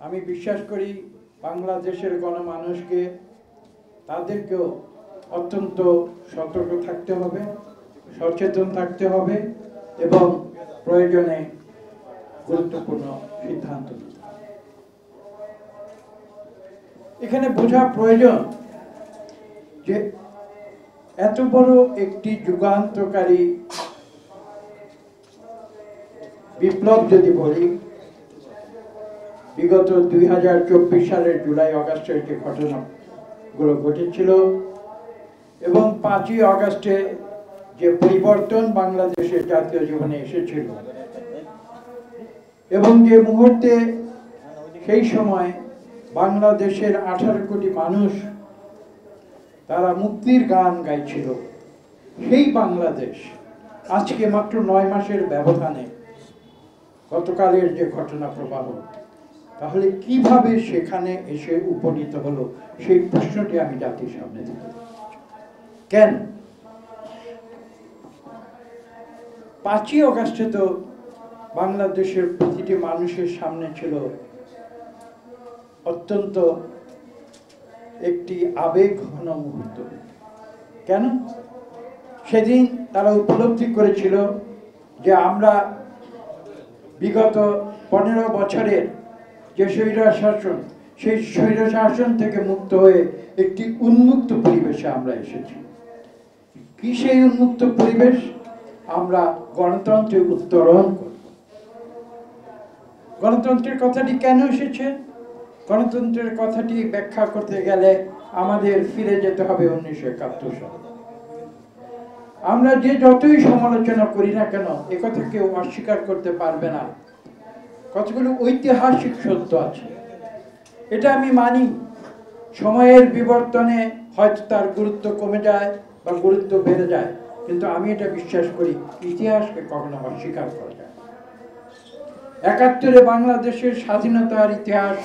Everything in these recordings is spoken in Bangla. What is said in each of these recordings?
আমি বিশ্বাস করি বাংলাদেশের গণমানুষকে তাদেরকেও অত্যন্ত সতর্ক থাকতে হবে, সচেতন থাকতে হবে এবং প্রয়োজনে গুরুত্বপূর্ণ সিদ্ধান্ত নিতে হবে। এখানে বোঝা প্রয়োজন যে এত বড় একটি যুগান্তকারী বিপ্লব যদি বলি, বিগত 2024 সালের জুলাই আগস্টের যে ঘটনাগুলো ঘটেছিল এবং 5ই আগস্টে যে পরিবর্তন বাংলাদেশের জাতীয় জীবনে এসেছিল এবং যে মুহূর্তে সেই সময় বাংলাদেশের 18 কোটি মানুষ তারা মুক্তির গান গাইছিল, সেই বাংলাদেশ আজকে মাত্র 9 মাসের ব্যবধানে গতকালের যে ঘটনা প্রবাহ, তাহলে কিভাবে সেখানে এসে উপনীত হলো সেই প্রশ্নটি আমি জাতির সামনে দিতে কেন 5ই আগস্টে তো বাংলাদেশের প্রতিটি মানুষের সামনে ছিল অত্যন্ত একটি আবেগঘন মুহূর্ত। কেন? সেদিন তারা উপলব্ধি করেছিল যে আমরা বিগত 15 বছরের যে স্বৈরশাসন, সেই স্বৈরশাসন থেকে মুক্ত হয়ে একটি উন্মুক্ত পরিবেশে আমরা এসেছি। কি সেই উন্মুক্ত পরিবেশ? আমরা গণতন্ত্রে উত্তরণ করব। গণতন্ত্রের কথাটি কেন এসেছে? গণতন্ত্রের কথাটি ব্যাখ্যা করতে গেলে আমাদের ফিরে যেতে হবে 1971 সালে। আমরা যে যতই সমালোচনা করি না কেন, একথা কেউ অস্বীকার করতে পারবে না, কতগুলো ঐতিহাসিক সত্য আছে। এটা আমি মানি। সময়ের বিবর্তনে হয়তো তার গুরুত্ব কমে যায় বা গুরুত্ব বেড়ে যায়, কিন্তু আমি এটা বিশ্বাস করি ইতিহাসকে কখনো অস্বীকার করা যায়। 71-এ বাংলাদেশের স্বাধীনতার ইতিহাস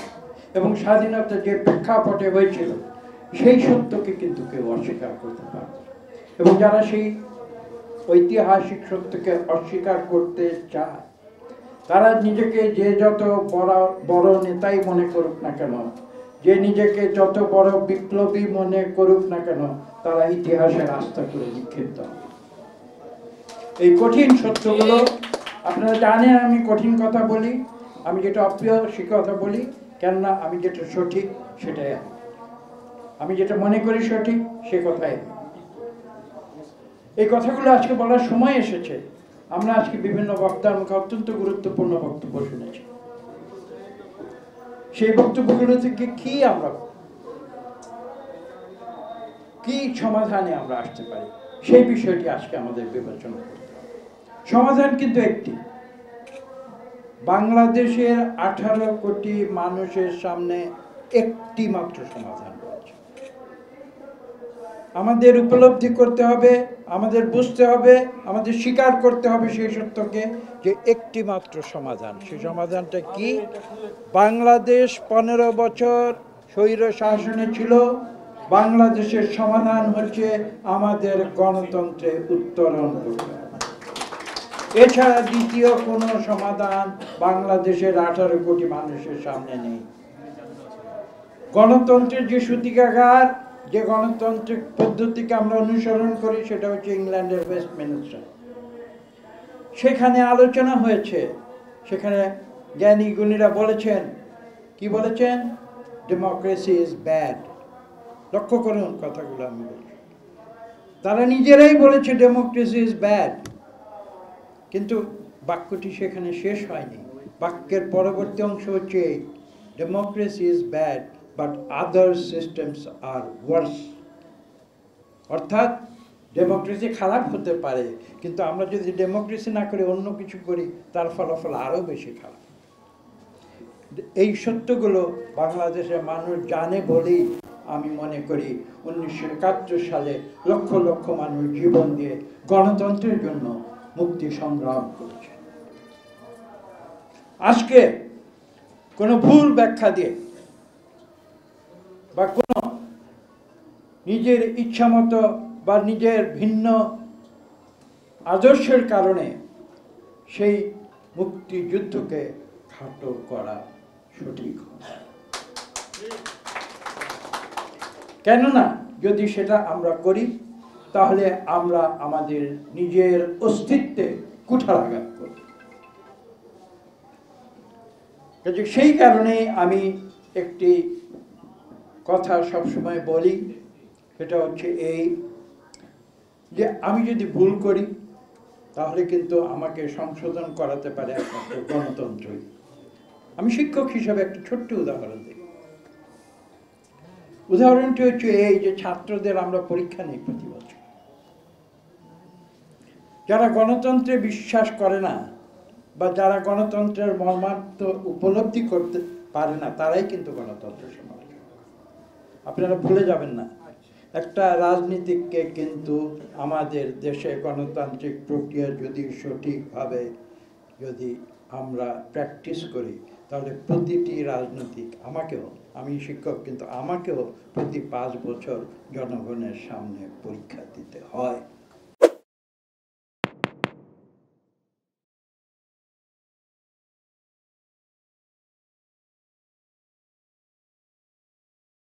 এবং স্বাধীনতা যে প্রেক্ষাপটে হয়েছিল সেই সত্যকে কিন্তু কেউ অস্বীকার করতে পারবে। এবং যারা সেই ঐতিহাসিক সত্যকে অস্বীকার করতে চায়, তারা নিজেকে যে যত বড় নেতাই মনে করুক না কেন, যে নিজেকে যত বড় বিপ্লবী মনে করুক না কেন, তারা ইতিহাসের আস্থা করে নিক্ষিপ্ত হবে। এই কঠিন সত্যগুলো আপনারা জানেন, আমি কঠিন কথা বলি, আমি যেটা অপ্রিয় সে কথা বলি, কেননা আমি যেটা সঠিক সেটাই আমি যেটা মনে করি সঠিক সে কথাই। এই কথাগুলো আজকে বলার সময় এসেছে। আমরা আজকে বিভিন্ন বক্তার মুখে অত্যন্ত গুরুত্বপূর্ণ বক্তব্য শুনেছি। সেই বক্তব্যগুলো থেকে কি সমাধানে আমরা আসতে পারি, সেই বিষয়টি আজকে আমাদের বিবেচনা করতে হবে। সমাধান কিন্তু একটি, বাংলাদেশের 18 কোটি মানুষের সামনে একটি মাত্র সমাধান রয়েছে। আমাদের উপলব্ধি করতে হবে, আমাদের বুঝতে হবে, আমাদের স্বীকার করতে হবে সেই সত্যকে যে একটি মাত্র সমাধান। সেই সমাধানটা কি? বাংলাদেশ 15 বছর স্বৈর শাসনে ছিল, বাংলাদেশের সমাধান হচ্ছে আমাদের গণতন্ত্রে উত্তরণ করতে হবে। এছাড়া দ্বিতীয় কোনো সমাধান বাংলাদেশের 18 কোটি মানুষের সামনে নেই। গণতন্ত্রের যে সূতিকাগার, যে গণতান্ত্রিক পদ্ধতিকে আমরা অনুসরণ করি, সেটা হচ্ছে ইংল্যান্ডের ওয়েস্টমিনস্টার। সেখানে আলোচনা হয়েছে, সেখানে জ্ঞানী গুণীরা বলেছেন, কি বলেছেন? Democracy is bad. লক্ষ্য করুন কথাগুলো আমি বলছি। তারা নিজেরাই বলেছে ডেমোক্রেসি ইজ ব্যাড, কিন্তু বাক্যটি সেখানে শেষ হয়নি। বাক্যের পরবর্তী অংশ হচ্ছে democracy is bad but other systems are worse. অর্থাৎ ডেমোক্রেসি খারাপ হতে পারে, কিন্তু আমরা যদি ডেমোক্রেসি না করে অন্য কিছু করি, তার ফলাফল আরও বেশি খারাপ। এই সত্যগুলো বাংলাদেশের মানুষ জানে বলেই আমি মনে করি 1971 সালে লক্ষ লক্ষ মানুষ জীবন দিয়ে গণতন্ত্রের জন্য মুক্তি সংগ্রাম করেছে। আজকে কোনো ভুল ব্যাখ্যা দিয়ে বা কোনো নিজের ইচ্ছামতো বা নিজের ভিন্ন আদর্শের কারণে সেই মুক্তিযুদ্ধকে খাটো করা সঠিক হয়। কেননা যদি সেটা আমরা করি তাহলে আমরা আমাদের নিজের অস্তিত্বে কুঠারাঘাত করব। সেই কারণে আমি একটি কথা সবসময় বলি, সেটা হচ্ছে এই যে আমি যদি ভুল করি তাহলে কিন্তু আমাকে সংশোধন করাতে পারে একমাত্র গণতন্ত্রই। আমি শিক্ষক হিসাবে একটা ছোট্ট উদাহরণ দিই। উদাহরণটি হচ্ছে এই যে ছাত্রদের আমরা পরীক্ষা নিই প্রতি বছর। যারা গণতন্ত্রে বিশ্বাস করে না বা যারা গণতন্ত্রের মর্মার্থ উপলব্ধি করতে পারে না, তারাই কিন্তু গণতন্ত্র সমালোচনা করে। আপনারা ভুলে যাবেন না, একটা রাজনীতিককে কিন্তু আমাদের দেশে গণতান্ত্রিক প্রক্রিয়া যদি সঠিকভাবে যদি আমরা প্র্যাকটিস করি তাহলে প্রতিটি রাজনৈতিক, আমাকেও, আমি শিক্ষক কিন্তু আমাকেও প্রতি 5 বছর জনগণের সামনে পরীক্ষা দিতে হয়।